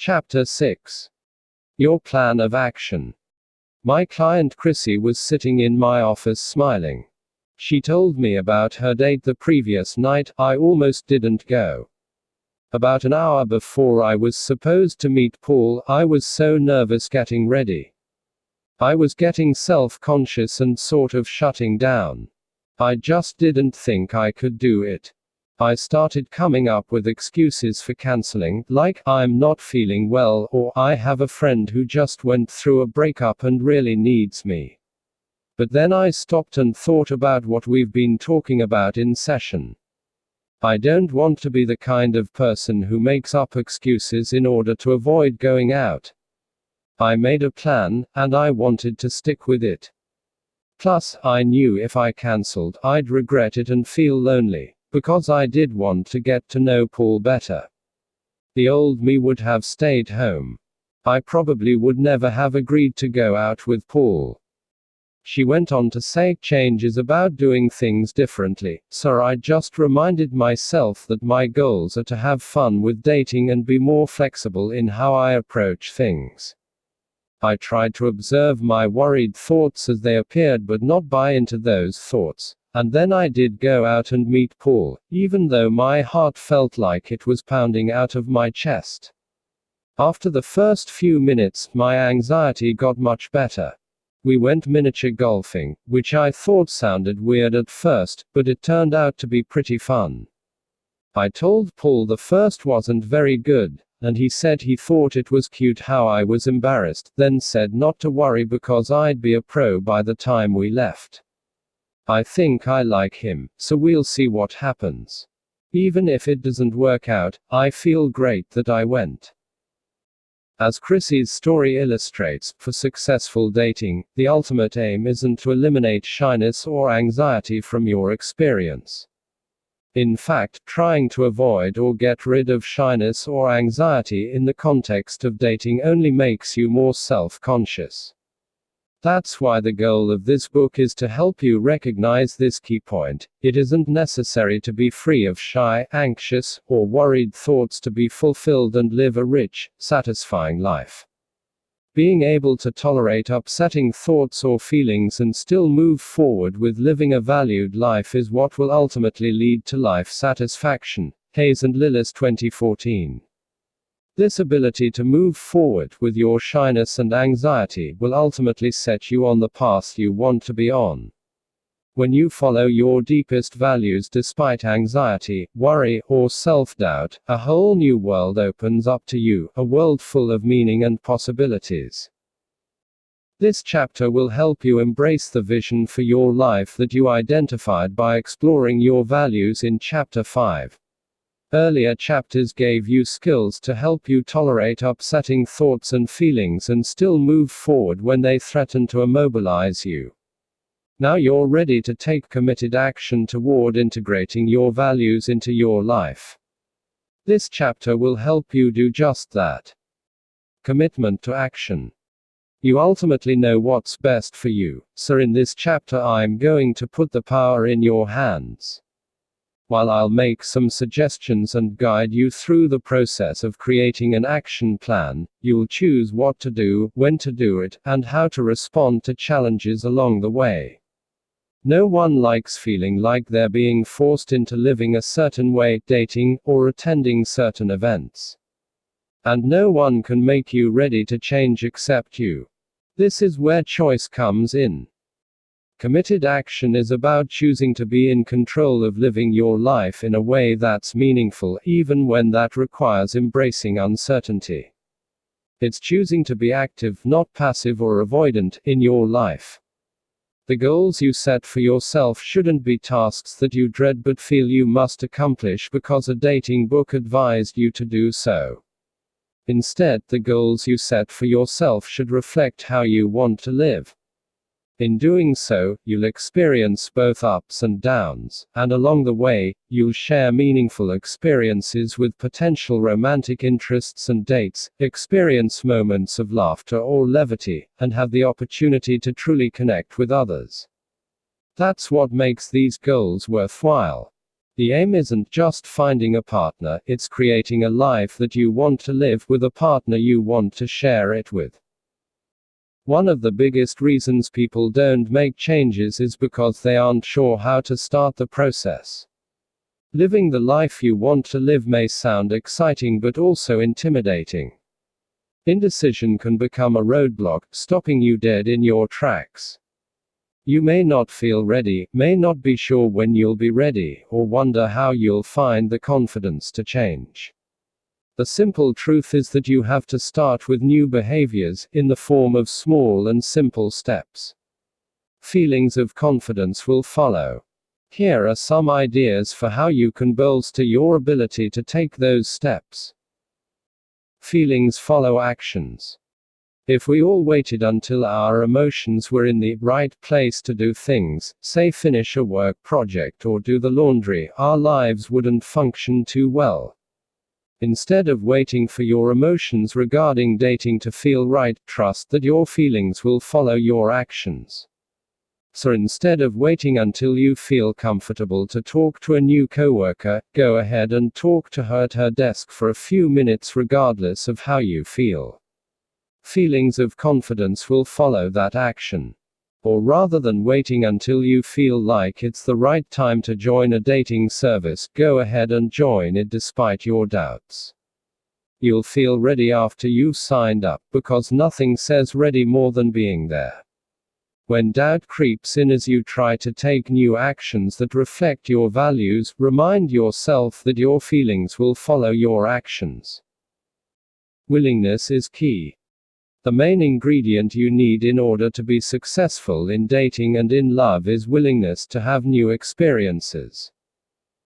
Chapter 6. Your Plan of Action. My client Chrissy was sitting in my office smiling. She told me about her date the previous night. I almost didn't go. About an hour before I was supposed to meet Paul, I was so nervous getting ready. I was getting self-conscious and sort of shutting down. I just didn't think I could do it. I started coming up with excuses for canceling, like, I'm not feeling well, or I have a friend who just went through a breakup and really needs me. But then I stopped and thought about what we've been talking about in session. I don't want to be the kind of person who makes up excuses in order to avoid going out. I made a plan, and I wanted to stick with it. Plus, I knew if I cancelled, I'd regret it and feel lonely. Because I did want to get to know Paul better. The old me would have stayed home. I probably would never have agreed to go out with Paul. She went on to say, change is about doing things differently, so I just reminded myself that my goals are to have fun with dating and be more flexible in how I approach things. I tried to observe my worried thoughts as they appeared but not buy into those thoughts. And then I did go out and meet Paul, even though my heart felt like it was pounding out of my chest. After the first few minutes, my anxiety got much better. We went miniature golfing, which I thought sounded weird at first, but it turned out to be pretty fun. I told Paul the first wasn't very good, and he said he thought it was cute how I was embarrassed, then said not to worry because I'd be a pro by the time we left. I think I like him, so we'll see what happens. Even if it doesn't work out, I feel great that I went. As Chrissy's story illustrates, for successful dating, the ultimate aim isn't to eliminate shyness or anxiety from your experience. In fact, trying to avoid or get rid of shyness or anxiety in the context of dating only makes you more self-conscious. That's why the goal of this book is to help you recognize this key point. It isn't necessary to be free of shy, anxious, or worried thoughts to be fulfilled and live a rich, satisfying life. Being able to tolerate upsetting thoughts or feelings and still move forward with living a valued life is what will ultimately lead to life satisfaction. Hayes and Lillis 2014. This ability to move forward with your shyness and anxiety will ultimately set you on the path you want to be on. When you follow your deepest values despite anxiety, worry, or self-doubt, a whole new world opens up to you, a world full of meaning and possibilities. This chapter will help you embrace the vision for your life that you identified by exploring your values in Chapter 5. Earlier chapters gave you skills to help you tolerate upsetting thoughts and feelings and still move forward when they threaten to immobilize you. Now you're ready to take committed action toward integrating your values into your life. This chapter will help you do just that. Commitment to action. You ultimately know what's best for you, so in this chapter I'm going to put the power in your hands. While I'll make some suggestions and guide you through the process of creating an action plan, you'll choose what to do, when to do it, and how to respond to challenges along the way. No one likes feeling like they're being forced into living a certain way, dating, or attending certain events. And no one can make you ready to change except you. This is where choice comes in. Committed action is about choosing to be in control of living your life in a way that's meaningful, even when that requires embracing uncertainty. It's choosing to be active, not passive or avoidant, in your life. The goals you set for yourself shouldn't be tasks that you dread but feel you must accomplish because a dating book advised you to do so. Instead, the goals you set for yourself should reflect how you want to live. In doing so, you'll experience both ups and downs, and along the way, you'll share meaningful experiences with potential romantic interests and dates, experience moments of laughter or levity, and have the opportunity to truly connect with others. That's what makes these goals worthwhile. The aim isn't just finding a partner, it's creating a life that you want to live with a partner you want to share it with. One of the biggest reasons people don't make changes is because they aren't sure how to start the process. Living the life you want to live may sound exciting but also intimidating. Indecision can become a roadblock, stopping you dead in your tracks. You may not feel ready, may not be sure when you'll be ready, or wonder how you'll find the confidence to change. The simple truth is that you have to start with new behaviors, in the form of small and simple steps. Feelings of confidence will follow. Here are some ideas for how you can bolster your ability to take those steps. Feelings follow actions. If we all waited until our emotions were in the right place to do things, say finish a work project or do the laundry, our lives wouldn't function too well. Instead of waiting for your emotions regarding dating to feel right, trust that your feelings will follow your actions. So instead of waiting until you feel comfortable to talk to a new coworker, go ahead and talk to her at her desk for a few minutes regardless of how you feel. Feelings of confidence will follow that action. Or rather than waiting until you feel like it's the right time to join a dating service, go ahead and join it despite your doubts. You'll feel ready after you've signed up, because nothing says ready more than being there. When doubt creeps in as you try to take new actions that reflect your values, remind yourself that your feelings will follow your actions. Willingness is key. The main ingredient you need in order to be successful in dating and in love is willingness to have new experiences.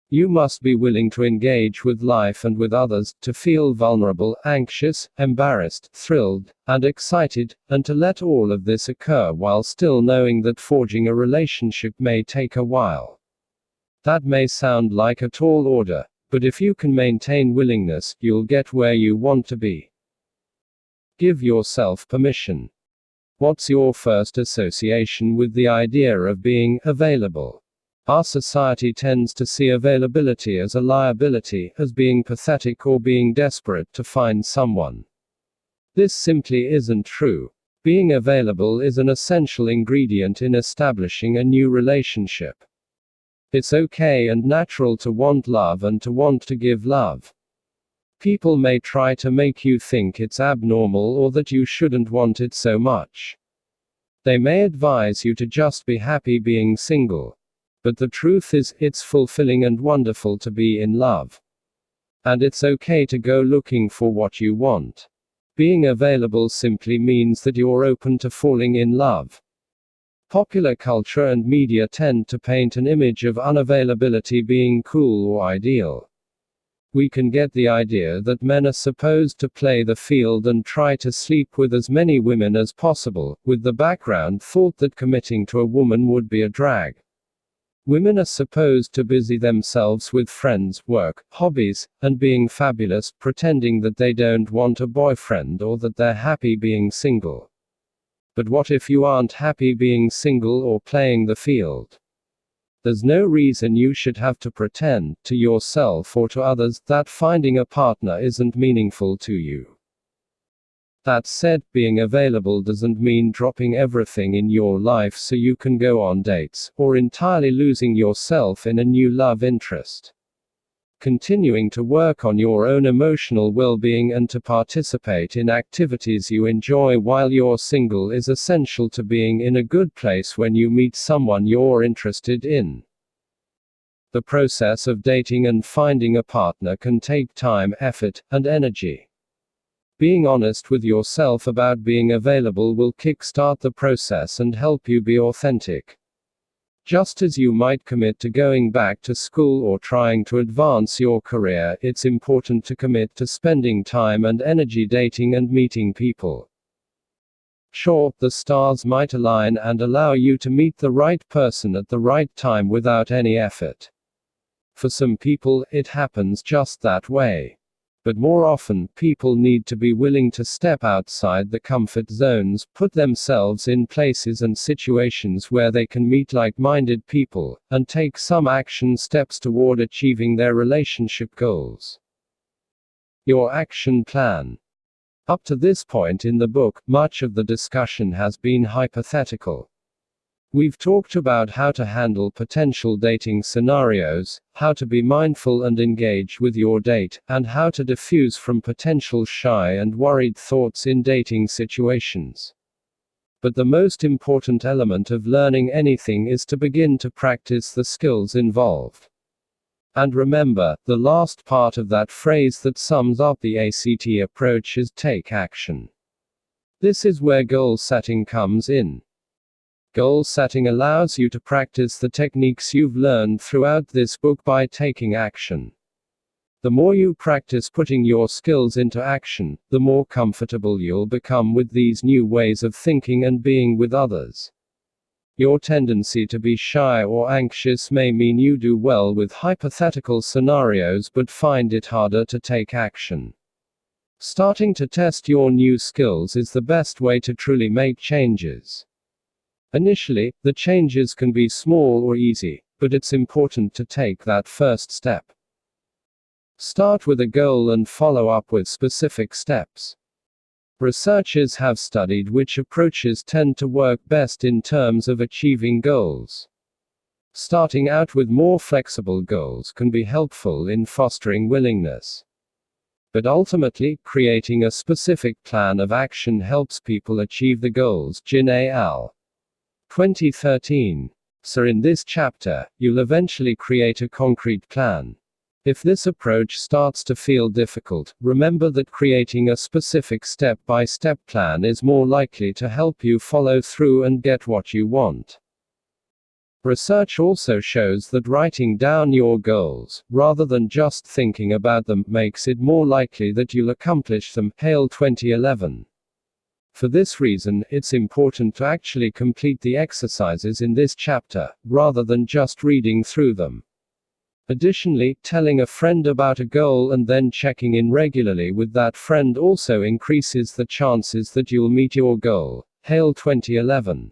You must be willing to engage with life and with others, to feel vulnerable, anxious, embarrassed, thrilled, and excited, and to let all of this occur while still knowing that forging a relationship may take a while. That may sound like a tall order, but if you can maintain willingness, you'll get where you want to be. Give yourself permission. What's your first association with the idea of being available? Our society tends to see availability as a liability, as being pathetic or being desperate to find someone. This simply isn't true. Being available is an essential ingredient in establishing a new relationship. It's okay and natural to want love and to want to give love. People may try to make you think it's abnormal or that you shouldn't want it so much. They may advise you to just be happy being single. But the truth is, it's fulfilling and wonderful to be in love. And it's okay to go looking for what you want. Being available simply means that you're open to falling in love. Popular culture and media tend to paint an image of unavailability being cool or ideal. We can get the idea that men are supposed to play the field and try to sleep with as many women as possible, with the background thought that committing to a woman would be a drag. Women are supposed to busy themselves with friends, work, hobbies, and being fabulous, pretending that they don't want a boyfriend or that they're happy being single. But what if you aren't happy being single or playing the field? There's no reason you should have to pretend, to yourself or to others, that finding a partner isn't meaningful to you. That said, being available doesn't mean dropping everything in your life so you can go on dates, or entirely losing yourself in a new love interest. Continuing to work on your own emotional well-being and to participate in activities you enjoy while you're single is essential to being in a good place when you meet someone you're interested in. The process of dating and finding a partner can take time, effort, and energy. Being honest with yourself about being available will kickstart the process and help you be authentic. Just as you might commit to going back to school or trying to advance your career, it's important to commit to spending time and energy dating and meeting people. Sure, the stars might align and allow you to meet the right person at the right time without any effort. For some people, it happens just that way. But more often, people need to be willing to step outside the comfort zones, put themselves in places and situations where they can meet like-minded people, and take some action steps toward achieving their relationship goals. Your action plan. Up to this point in the book, much of the discussion has been hypothetical. We've talked about how to handle potential dating scenarios, how to be mindful and engage with your date, and how to diffuse from potential shy and worried thoughts in dating situations. But the most important element of learning anything is to begin to practice the skills involved. And remember, the last part of that phrase that sums up the ACT approach is take action. This is where goal setting comes in. Goal setting allows you to practice the techniques you've learned throughout this book by taking action. The more you practice putting your skills into action, the more comfortable you'll become with these new ways of thinking and being with others. Your tendency to be shy or anxious may mean you do well with hypothetical scenarios but find it harder to take action. Starting to test your new skills is the best way to truly make changes. Initially, the changes can be small or easy, but it's important to take that first step. Start with a goal and follow up with specific steps. Researchers have studied which approaches tend to work best in terms of achieving goals. Starting out with more flexible goals can be helpful in fostering willingness. But ultimately, creating a specific plan of action helps people achieve the goals. Jin et al. 2013. So in this chapter, you'll eventually create a concrete plan. If this approach starts to feel difficult, remember that creating a specific step-by-step plan is more likely to help you follow through and get what you want. Research also shows that writing down your goals, rather than just thinking about them, makes it more likely that you'll accomplish them. Hale 2011. For this reason, it's important to actually complete the exercises in this chapter, rather than just reading through them. Additionally, telling a friend about a goal and then checking in regularly with that friend also increases the chances that you'll meet your goal. Hale 2011.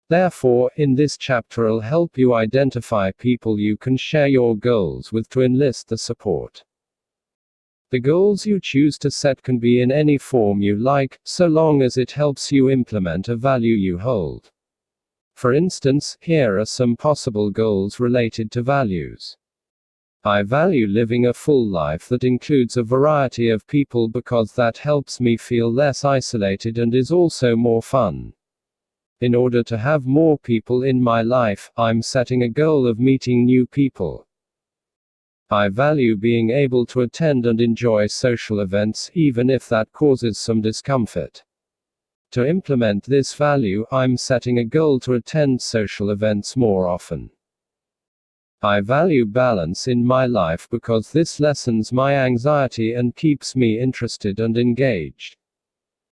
Therefore, in this chapter I'll help you identify people you can share your goals with to enlist the support. The goals you choose to set can be in any form you like, so long as it helps you implement a value you hold. For instance, here are some possible goals related to values. I value living a full life that includes a variety of people because that helps me feel less isolated and is also more fun. In order to have more people in my life, I'm setting a goal of meeting new people. I value being able to attend and enjoy social events, even if that causes some discomfort. To implement this value, I'm setting a goal to attend social events more often. I value balance in my life because this lessens my anxiety and keeps me interested and engaged.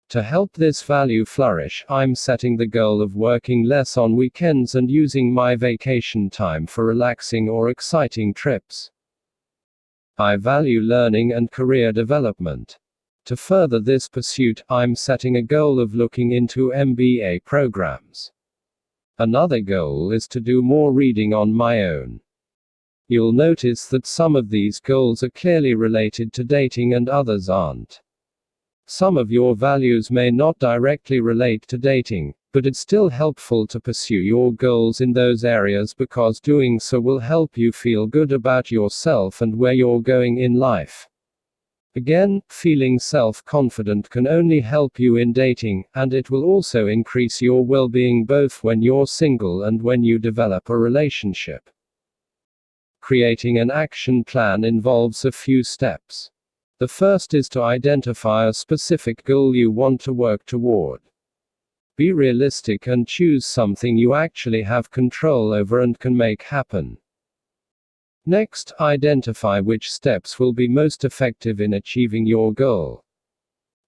To help this value flourish, I'm setting the goal of working less on weekends and using my vacation time for relaxing or exciting trips. I value learning and career development. To further this pursuit, I'm setting a goal of looking into MBA programs. Another goal is to do more reading on my own. You'll notice that some of these goals are clearly related to dating and others aren't. Some of your values may not directly relate to dating, but it's still helpful to pursue your goals in those areas because doing so will help you feel good about yourself and where you're going in life. Again, feeling self-confident can only help you in dating, and it will also increase your well-being both when you're single and when you develop a relationship. Creating an action plan involves a few steps. The first is to identify a specific goal you want to work toward. Be realistic and choose something you actually have control over and can make happen. Next, identify which steps will be most effective in achieving your goal.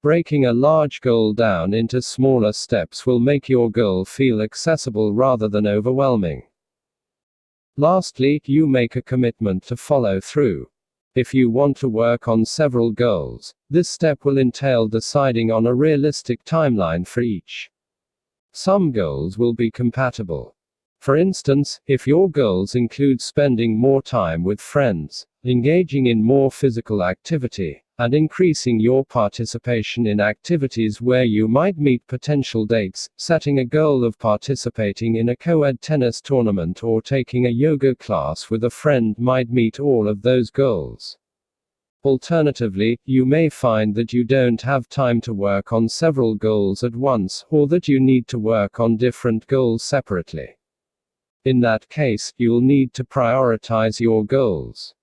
Breaking a large goal down into smaller steps will make your goal feel accessible rather than overwhelming. Lastly, you make a commitment to follow through. If you want to work on several goals, this step will entail deciding on a realistic timeline for each. Some goals will be compatible. For instance, if your goals include spending more time with friends, engaging in more physical activity, and increasing your participation in activities where you might meet potential dates, setting a goal of participating in a co-ed tennis tournament or taking a yoga class with a friend might meet all of those goals. Alternatively, you may find that you don't have time to work on several goals at once, or that you need to work on different goals separately. In that case, you'll need to prioritize your goals.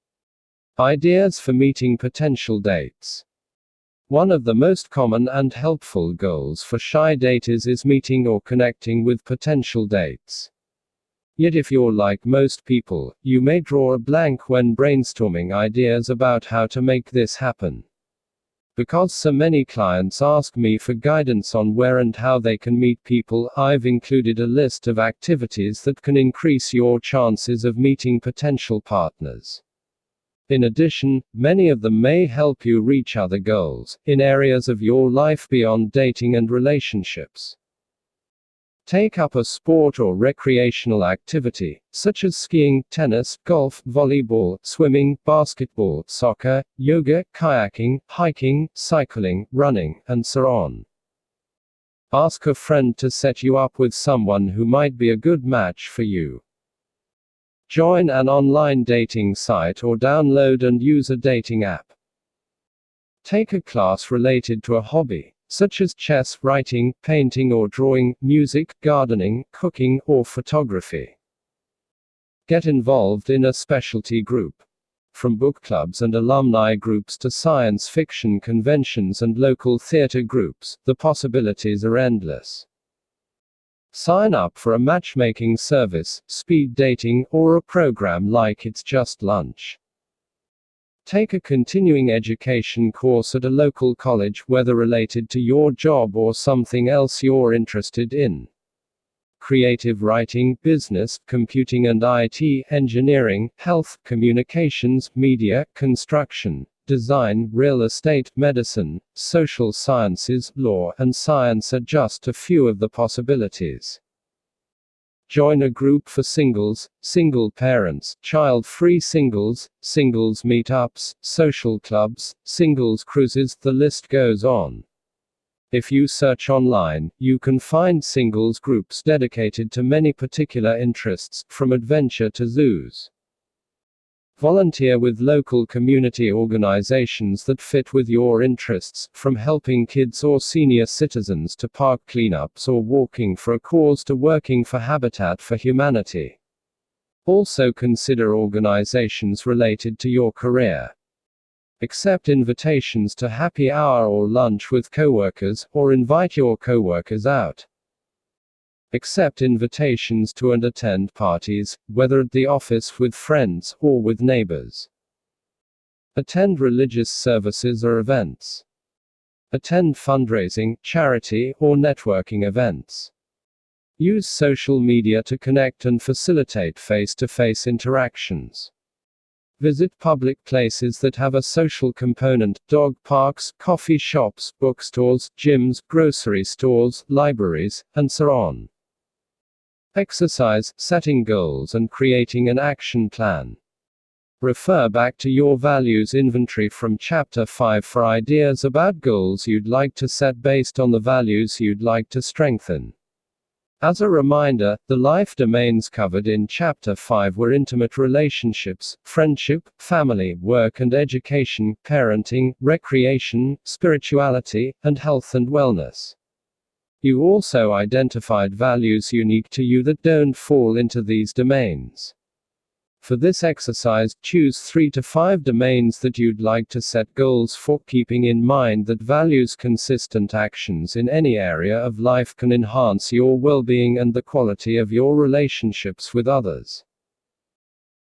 Ideas for meeting potential dates. One of the most common and helpful goals for shy daters is meeting or connecting with potential dates. Yet if you're like most people, you may draw a blank when brainstorming ideas about how to make this happen. Because so many clients ask me for guidance on where and how they can meet people, I've included a list of activities that can increase your chances of meeting potential partners. In addition, many of them may help you reach other goals, in areas of your life beyond dating and relationships. Take up a sport or recreational activity, such as skiing, tennis, golf, volleyball, swimming, basketball, soccer, yoga, kayaking, hiking, cycling, running, and so on. Ask a friend to set you up with someone who might be a good match for you. Join an online dating site or download and use a dating app. Take a class related to a hobby, such as chess, writing, painting or drawing, music, gardening, cooking, or photography. Get involved in a specialty group. From book clubs and alumni groups to science fiction conventions and local theater groups, the possibilities are endless. Sign up for a matchmaking service, speed dating, or a program like It's Just Lunch. Take a continuing education course at a local college, whether related to your job or something else you're interested in. Creative writing, business, computing and IT, engineering, health, communications, media, construction, design, real estate, medicine, social sciences, law, and science are just a few of the possibilities. Join a group for singles, single parents, child-free singles, singles meetups, social clubs, singles cruises, the list goes on. If you search online, you can find singles groups dedicated to many particular interests, from adventure to zoos. Volunteer with local community organizations that fit with your interests, from helping kids or senior citizens to park cleanups or walking for a cause to working for Habitat for Humanity. Also consider organizations related to your career. Accept invitations to happy hour or lunch with coworkers, or invite your coworkers out. Accept invitations to and attend parties, whether at the office with friends, or with neighbors. Attend religious services or events. Attend fundraising, charity, or networking events. Use social media to connect and facilitate face-to-face interactions. Visit public places that have a social component, dog parks, coffee shops, bookstores, gyms, grocery stores, libraries, and so on. Exercise, setting goals and creating an action plan. Refer back to your values inventory from Chapter 5 for ideas about goals you'd like to set based on the values you'd like to strengthen. As a reminder, the life domains covered in Chapter 5 were intimate relationships, friendship, family, work and education, parenting, recreation, spirituality, and health and wellness. You also identified values unique to you that don't fall into these domains. For this exercise, choose 3 to 5 domains that you'd like to set goals for, keeping in mind that values consistent actions in any area of life can enhance your well-being and the quality of your relationships with others.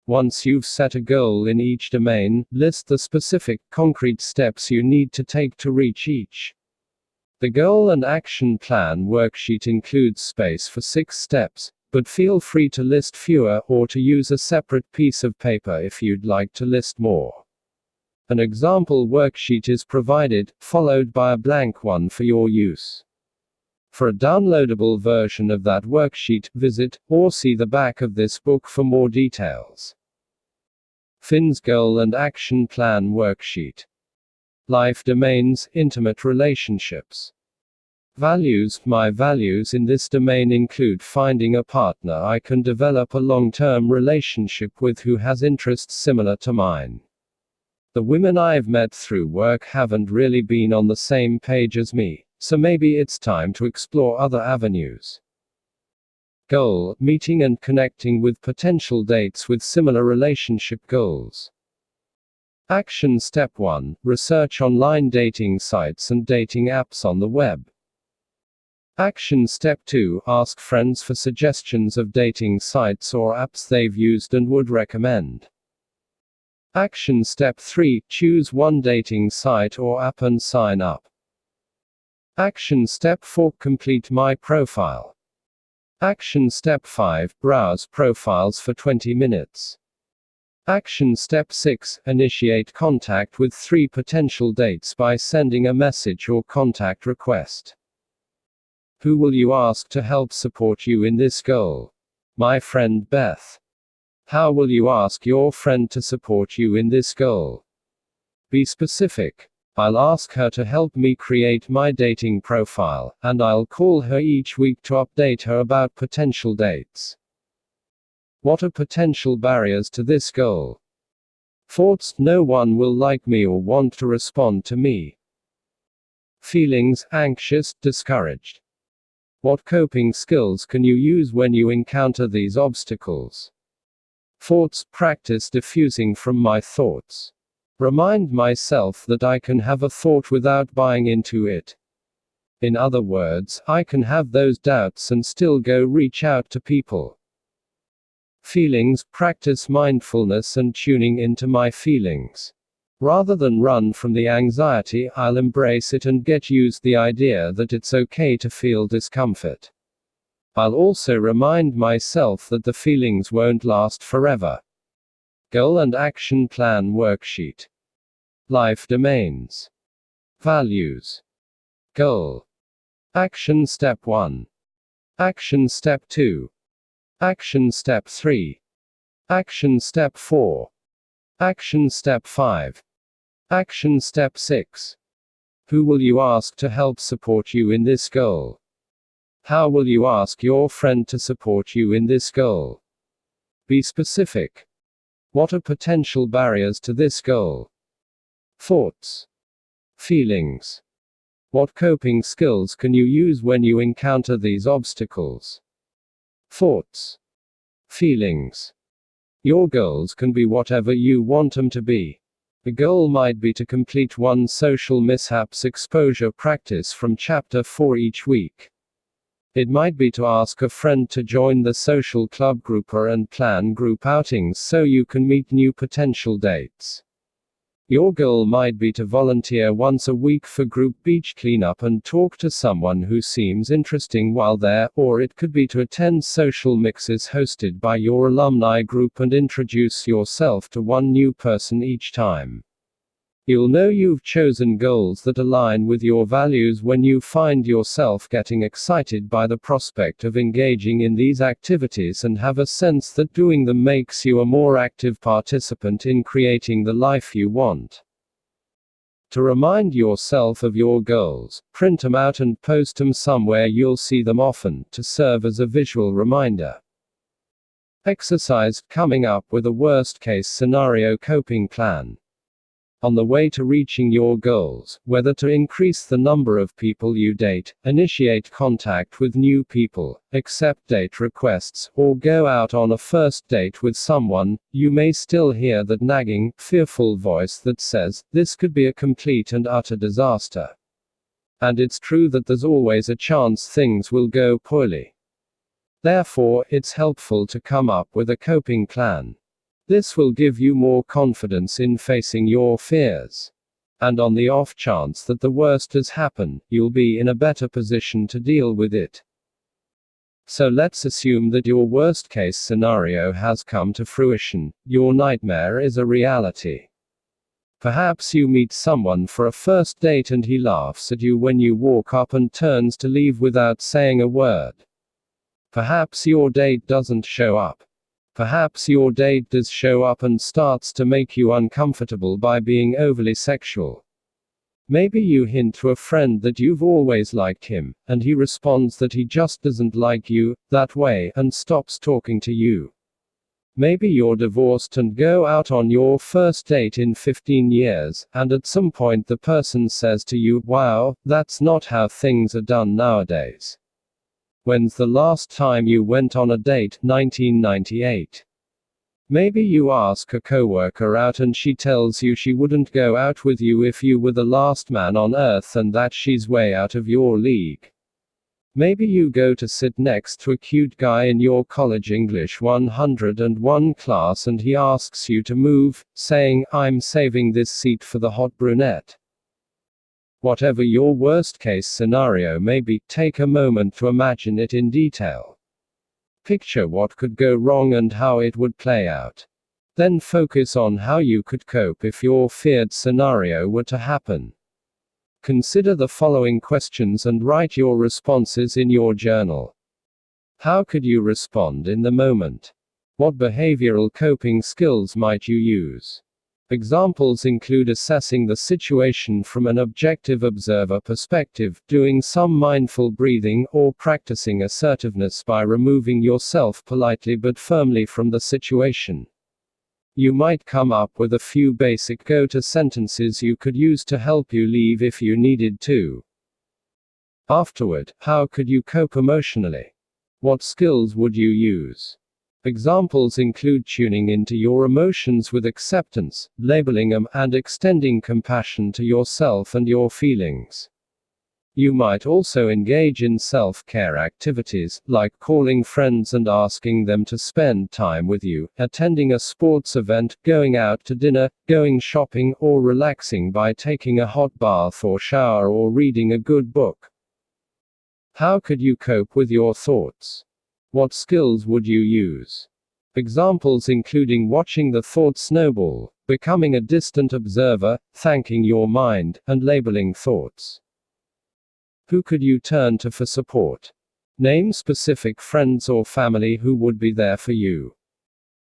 Once you've set a goal in each domain, list the specific, concrete steps you need to take to reach each. The Goal and Action Plan worksheet includes space for 6 steps, but feel free to list fewer, or to use a separate piece of paper if you'd like to list more. An example worksheet is provided, followed by a blank one for your use. For a downloadable version of that worksheet, visit, or see the back of this book for more details. Finn's Goal and Action Plan Worksheet. Life domains, intimate relationships. Values. My values in this domain include finding a partner I can develop a long-term relationship with who has interests similar to mine. The women I've met through work haven't really been on the same page as me, so maybe it's time to explore other avenues. Goal. Meeting and connecting with potential dates with similar relationship goals. Action Step 1. Research online dating sites and dating apps on the web. Action Step 2. Ask friends for suggestions of dating sites or apps they've used and would recommend. Action Step 3. Choose one dating site or app and sign up. Action Step 4. Complete my profile. Action Step 5. Browse profiles for 20 minutes. Action Step 6. Initiate contact with 3 potential dates by sending a message or contact request. Who will you ask to help support you in this goal? My friend Beth. How will you ask your friend to support you in this goal? Be specific. I'll ask her to help me create my dating profile, and I'll call her each week to update her about potential dates. What are potential barriers to this goal? Thoughts. No one will like me or want to respond to me. Feelings. Anxious, discouraged. What coping skills can you use when you encounter these obstacles? Thoughts. Practice diffusing from my thoughts. Remind myself that I can have a thought without buying into it. In other words, I can have those doubts and still go reach out to people. Feelings. Practice mindfulness and tuning into my feelings. Rather than run from the anxiety, I'll embrace it and get used the idea that it's okay to feel discomfort. I'll also remind myself that the feelings won't last forever. Goal and Action Plan Worksheet. Life domains. Values. Goal. Action Step 1. Action Step 2. Action Step 3. Action Step 4. Action Step 5. Action Step 6. Who will you ask to help support you in this goal? How will you ask your friend to support you in this goal? Be specific. What are potential barriers to this goal? Thoughts. Feelings. What coping skills can you use when you encounter these obstacles? Thoughts. Feelings. Your goals can be whatever you want them to be. The goal might be to complete one social mishaps exposure practice from Chapter 4 each week. It might be to ask a friend to join the social club grouper and plan group outings so you can meet new potential dates. Your goal might be to volunteer once a week for group beach cleanup and talk to someone who seems interesting while there, or it could be to attend social mixes hosted by your alumni group and introduce yourself to one new person each time. You'll know you've chosen goals that align with your values when you find yourself getting excited by the prospect of engaging in these activities and have a sense that doing them makes you a more active participant in creating the life you want. To remind yourself of your goals, print them out and post them somewhere you'll see them often, to serve as a visual reminder. Exercise. Coming up with a worst-case scenario coping plan. On the way to reaching your goals, whether to increase the number of people you date, initiate contact with new people, accept date requests, or go out on a first date with someone, you may still hear that nagging, fearful voice that says, this could be a complete and utter disaster. And it's true that there's always a chance things will go poorly. Therefore, it's helpful to come up with a coping plan. This will give you more confidence in facing your fears. And on the off chance that the worst has happened, you'll be in a better position to deal with it. So let's assume that your worst case scenario has come to fruition, your nightmare is a reality. Perhaps you meet someone for a first date and he laughs at you when you walk up and turns to leave without saying a word. Perhaps your date doesn't show up. Perhaps your date does show up and starts to make you uncomfortable by being overly sexual. Maybe you hint to a friend that you've always liked him, and he responds that he just doesn't like you that way and stops talking to you. Maybe you're divorced and go out on your first date in 15 years, and at some point the person says to you, "Wow, that's not how things are done nowadays. When's the last time you went on a date? 1998. Maybe you ask a coworker out and she tells you she wouldn't go out with you if you were the last man on earth and that she's way out of your league. Maybe you go to sit next to a cute guy in your college English 101 class and he asks you to move, saying, "I'm saving this seat for the hot brunette." Whatever your worst case scenario may be, take a moment to imagine it in detail. Picture what could go wrong and how it would play out. Then focus on how you could cope if your feared scenario were to happen. Consider the following questions and write your responses in your journal. How could you respond in the moment? What behavioral coping skills might you use? Examples include assessing the situation from an objective observer perspective, doing some mindful breathing, or practicing assertiveness by removing yourself politely but firmly from the situation. You might come up with a few basic go-to sentences you could use to help you leave if you needed to. Afterward, how could you cope emotionally? What skills would you use? Examples include tuning into your emotions with acceptance, labeling them, and extending compassion to yourself and your feelings. You might also engage in self-care activities, like calling friends and asking them to spend time with you, attending a sports event, going out to dinner, going shopping, or relaxing by taking a hot bath or shower or reading a good book. How could you cope with your thoughts? What skills would you use? Examples including watching the thought snowball, becoming a distant observer, thanking your mind, and labeling thoughts. Who could you turn to for support? Name specific friends or family who would be there for you.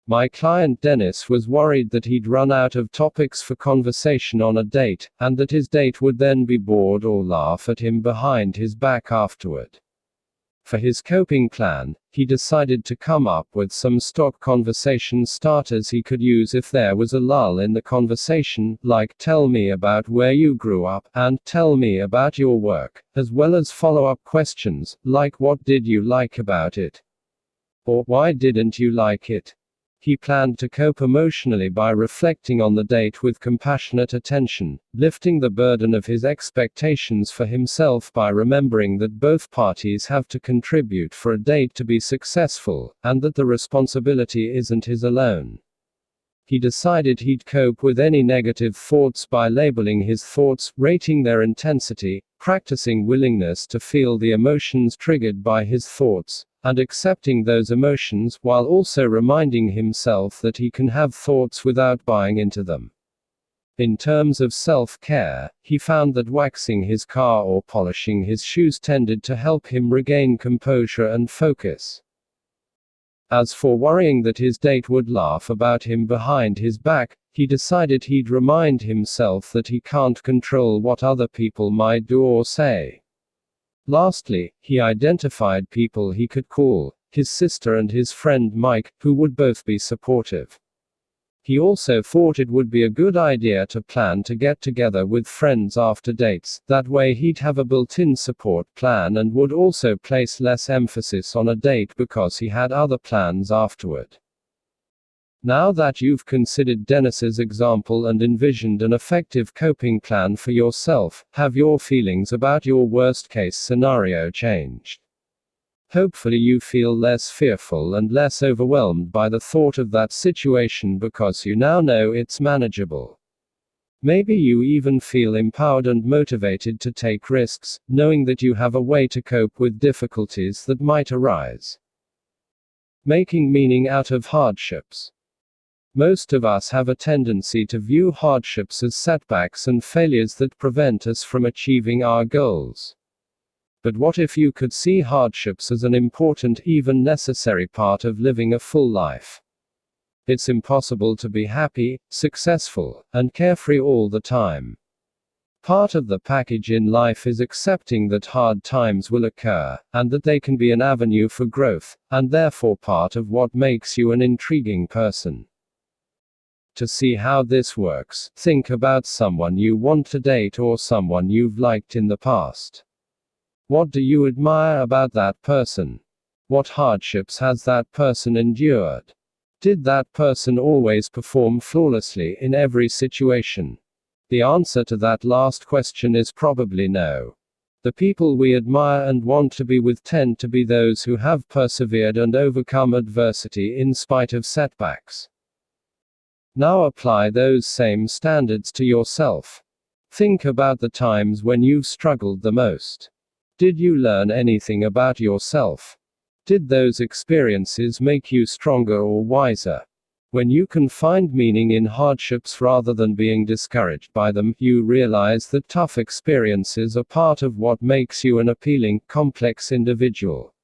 My client Dennis was worried that he'd run out of topics for conversation on a date, and that his date would then be bored or laugh at him behind his back afterward. For his coping plan, he decided to come up with some stock conversation starters he could use if there was a lull in the conversation, like "Tell me about where you grew up," and "Tell me about your work," as well as follow-up questions, like "What did you like about it?" or "Why didn't you like it?" He planned to cope emotionally by reflecting on the date with compassionate attention, lifting the burden of his expectations for himself by remembering that both parties have to contribute for a date to be successful, and that the responsibility isn't his alone. He decided he'd cope with any negative thoughts by labeling his thoughts, rating their intensity, practicing willingness to feel the emotions triggered by his thoughts, and accepting those emotions, while also reminding himself that he can have thoughts without buying into them. In terms of self-care, he found that waxing his car or polishing his shoes tended to help him regain composure and focus. As for worrying that his date would laugh about him behind his back, he decided he'd remind himself that he can't control what other people might do or say. Lastly, he identified people he could call, his sister and his friend Mike, who would both be supportive. He also thought it would be a good idea to plan to get together with friends after dates, that way he'd have a built-in support plan and would also place less emphasis on a date because he had other plans afterward. Now that you've considered Dennis's example and envisioned an effective coping plan for yourself, have your feelings about your worst-case scenario changed? Hopefully you feel less fearful and less overwhelmed by the thought of that situation because you now know it's manageable. Maybe you even feel empowered and motivated to take risks, knowing that you have a way to cope with difficulties that might arise. Making meaning out of hardships. Most of us have a tendency to view hardships as setbacks and failures that prevent us from achieving our goals. But what if you could see hardships as an important, even necessary part of living a full life? It's impossible to be happy, successful, and carefree all the time. Part of the package in life is accepting that hard times will occur, and that they can be an avenue for growth, and therefore part of what makes you an intriguing person. To see how this works, think about someone you want to date or someone you've liked in the past. What do you admire about that person? What hardships has that person endured? Did that person always perform flawlessly in every situation? The answer to that last question is probably no. The people we admire and want to be with tend to be those who have persevered and overcome adversity in spite of setbacks. Now apply those same standards to yourself. Think about the times when you've struggled the most. Did you learn anything about yourself? Did those experiences make you stronger or wiser? When you can find meaning in hardships rather than being discouraged by them, you realize that tough experiences are part of what makes you an appealing, complex individual.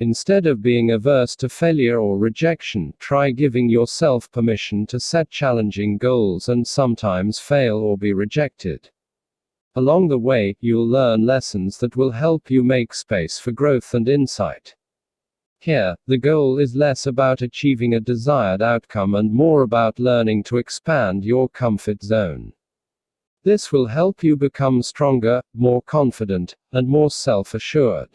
Instead of being averse to failure or rejection, try giving yourself permission to set challenging goals and sometimes fail or be rejected. Along the way, you'll learn lessons that will help you make space for growth and insight. Here, the goal is less about achieving a desired outcome and more about learning to expand your comfort zone. This will help you become stronger, more confident, and more self-assured.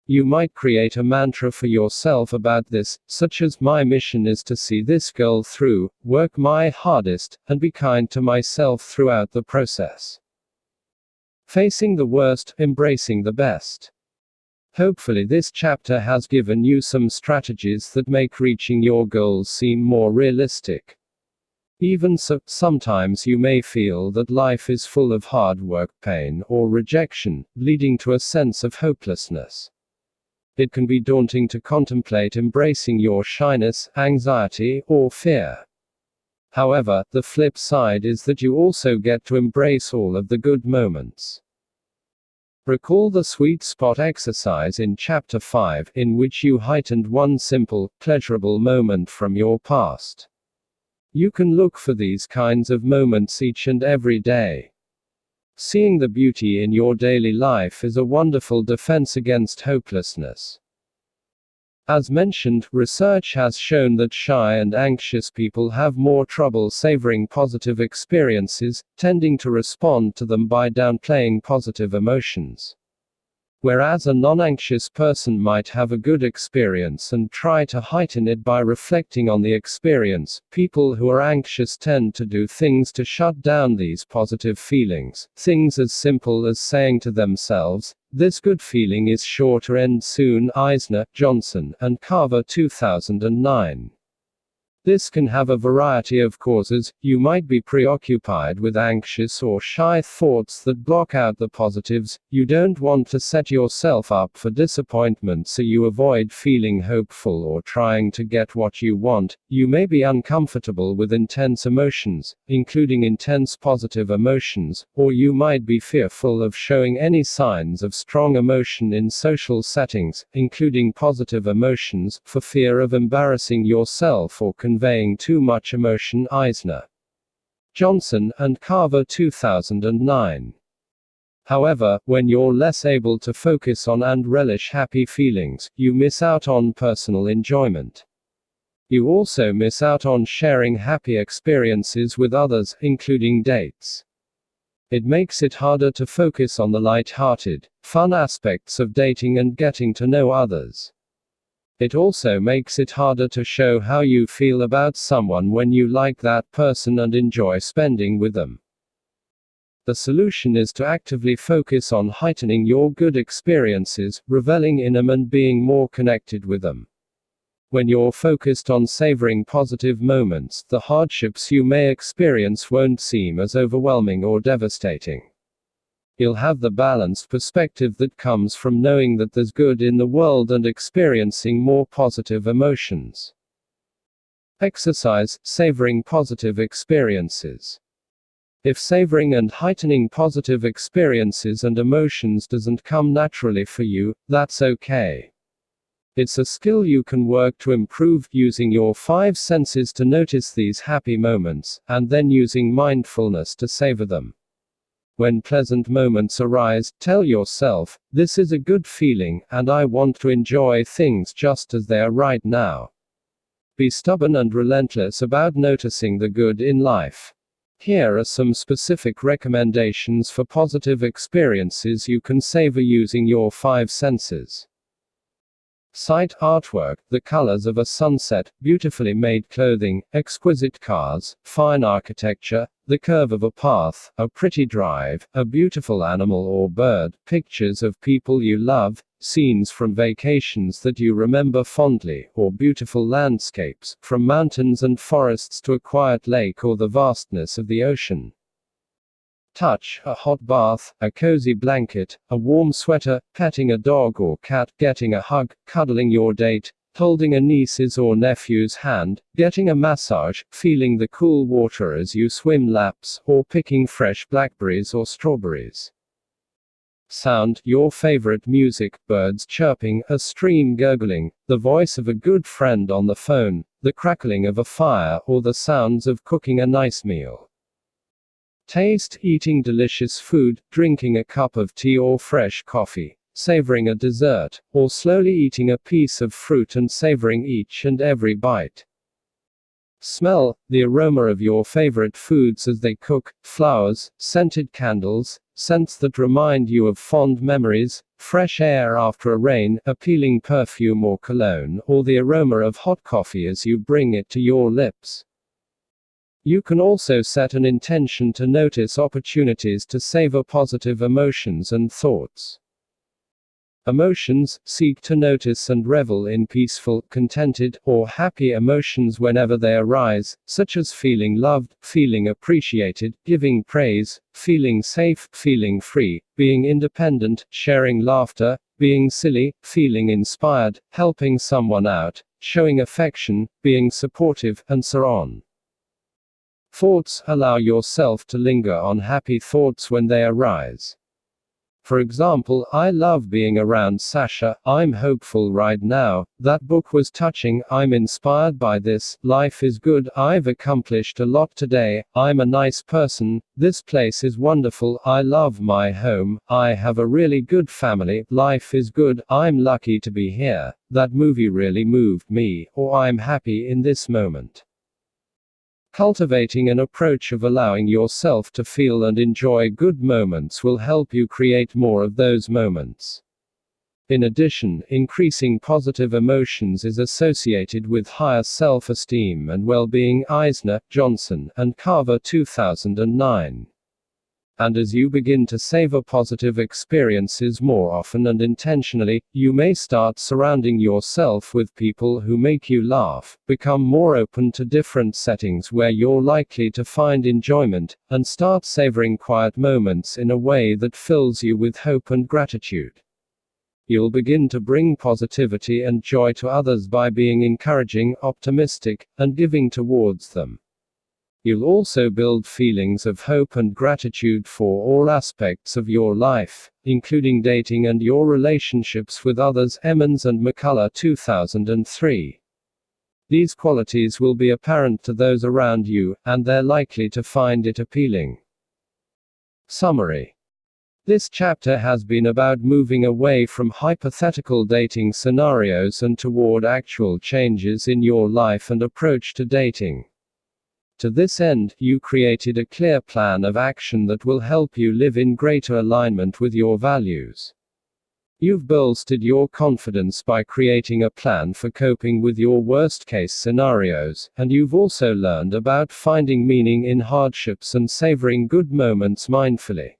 You might create a mantra for yourself about this, such as "My mission is to see this goal through, work my hardest, and be kind to myself throughout the process." Facing the worst, embracing the best. Hopefully this chapter has given you some strategies that make reaching your goals seem more realistic. Even so, sometimes you may feel that life is full of hard work, pain, or rejection, leading to a sense of hopelessness. It can be daunting to contemplate embracing your shyness, anxiety, or fear. However, the flip side is that you also get to embrace all of the good moments. Recall the sweet spot exercise in Chapter 5, in which you heightened one simple, pleasurable moment from your past. You can look for these kinds of moments each and every day. Seeing the beauty in your daily life is a wonderful defense against hopelessness. As mentioned, research has shown that shy and anxious people have more trouble savoring positive experiences, tending to respond to them by downplaying positive emotions. Whereas a non-anxious person might have a good experience and try to heighten it by reflecting on the experience, people who are anxious tend to do things to shut down these positive feelings, things as simple as saying to themselves, "This good feeling is sure to end soon." Eisner, Johnson, and Carver 2009. This can have a variety of causes. You might be preoccupied with anxious or shy thoughts that block out the positives. You don't want to set yourself up for disappointment, so you avoid feeling hopeful or trying to get what you want. You may be uncomfortable with intense emotions, including intense positive emotions, or you might be fearful of showing any signs of strong emotion in social settings, including positive emotions, for fear of embarrassing yourself or conveying too much emotion. Eisner, Johnson, and Carver 2009. However, when you're less able to focus on and relish happy feelings, you miss out on personal enjoyment. You also miss out on sharing happy experiences with others, including dates. It makes it harder to focus on the light-hearted, fun aspects of dating and getting to know others. It also makes it harder to show how you feel about someone when you like that person and enjoy spending with them. The solution is to actively focus on heightening your good experiences, reveling in them and being more connected with them. When you're focused on savoring positive moments, the hardships you may experience won't seem as overwhelming or devastating. You'll have the balanced perspective that comes from knowing that there's good in the world and experiencing more positive emotions. Exercise, savoring positive experiences. If savoring and heightening positive experiences and emotions doesn't come naturally for you, that's okay. It's a skill you can work to improve, using your five senses to notice these happy moments, and then using mindfulness to savor them. When pleasant moments arise, tell yourself, this is a good feeling, and I want to enjoy things just as they are right now. Be stubborn and relentless about noticing the good in life. Here are some specific recommendations for positive experiences you can savor using your five senses. Sight, artwork, the colors of a sunset, beautifully made clothing, exquisite cars, fine architecture, the curve of a path, a pretty drive, a beautiful animal or bird, pictures of people you love, scenes from vacations that you remember fondly, or beautiful landscapes, from mountains and forests to a quiet lake or the vastness of the ocean. Touch, a hot bath, a cozy blanket, a warm sweater, petting a dog or cat, getting a hug, cuddling your date, holding a niece's or nephew's hand, getting a massage, feeling the cool water as you swim laps, or picking fresh blackberries or strawberries. Sound, your favorite music, birds chirping, a stream gurgling, the voice of a good friend on the phone, the crackling of a fire, or the sounds of cooking a nice meal. Taste, eating delicious food, drinking a cup of tea or fresh coffee, savoring a dessert, or slowly eating a piece of fruit and savoring each and every bite. Smell, the aroma of your favorite foods as they cook, flowers, scented candles, scents that remind you of fond memories, fresh air after a rain, appealing perfume or cologne, or the aroma of hot coffee as you bring it to your lips. You can also set an intention to notice opportunities to savor positive emotions and thoughts. Emotions, seek to notice and revel in peaceful, contented, or happy emotions whenever they arise, such as feeling loved, feeling appreciated, giving praise, feeling safe, feeling free, being independent, sharing laughter, being silly, feeling inspired, helping someone out, showing affection, being supportive, and so on. Thoughts, allow yourself to linger on happy thoughts when they arise. For example, I love being around Sasha, I'm hopeful right now, that book was touching, I'm inspired by this, life is good, I've accomplished a lot today, I'm a nice person, this place is wonderful, I love my home, I have a really good family, life is good, I'm lucky to be here, that movie really moved me, or I'm happy in this moment. Cultivating an approach of allowing yourself to feel and enjoy good moments will help you create more of those moments. In addition, increasing positive emotions is associated with higher self-esteem and well-being. Eisner, Johnson, and Carver 2009. And as you begin to savor positive experiences more often and intentionally, you may start surrounding yourself with people who make you laugh, become more open to different settings where you're likely to find enjoyment, and start savoring quiet moments in a way that fills you with hope and gratitude. You'll begin to bring positivity and joy to others by being encouraging, optimistic, and giving towards them. You'll also build feelings of hope and gratitude for all aspects of your life, including dating and your relationships with others. Emmons and McCullough 2003. These qualities will be apparent to those around you, and they're likely to find it appealing. Summary. This chapter has been about moving away from hypothetical dating scenarios and toward actual changes in your life and approach to dating. To this end, you created a clear plan of action that will help you live in greater alignment with your values. You've bolstered your confidence by creating a plan for coping with your worst-case scenarios, and you've also learned about finding meaning in hardships and savoring good moments mindfully.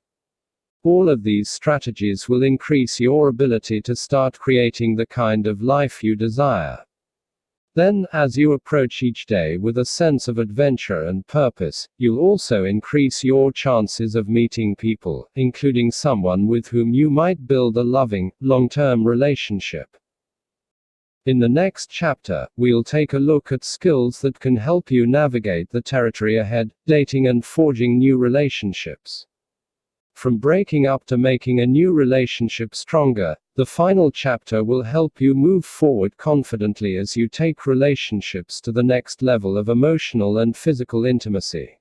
All of these strategies will increase your ability to start creating the kind of life you desire. Then, as you approach each day with a sense of adventure and purpose, you'll also increase your chances of meeting people, including someone with whom you might build a loving, long-term relationship. In the next chapter, we'll take a look at skills that can help you navigate the territory ahead, dating and forging new relationships. From breaking up to making a new relationship stronger, the final chapter will help you move forward confidently as you take relationships to the next level of emotional and physical intimacy.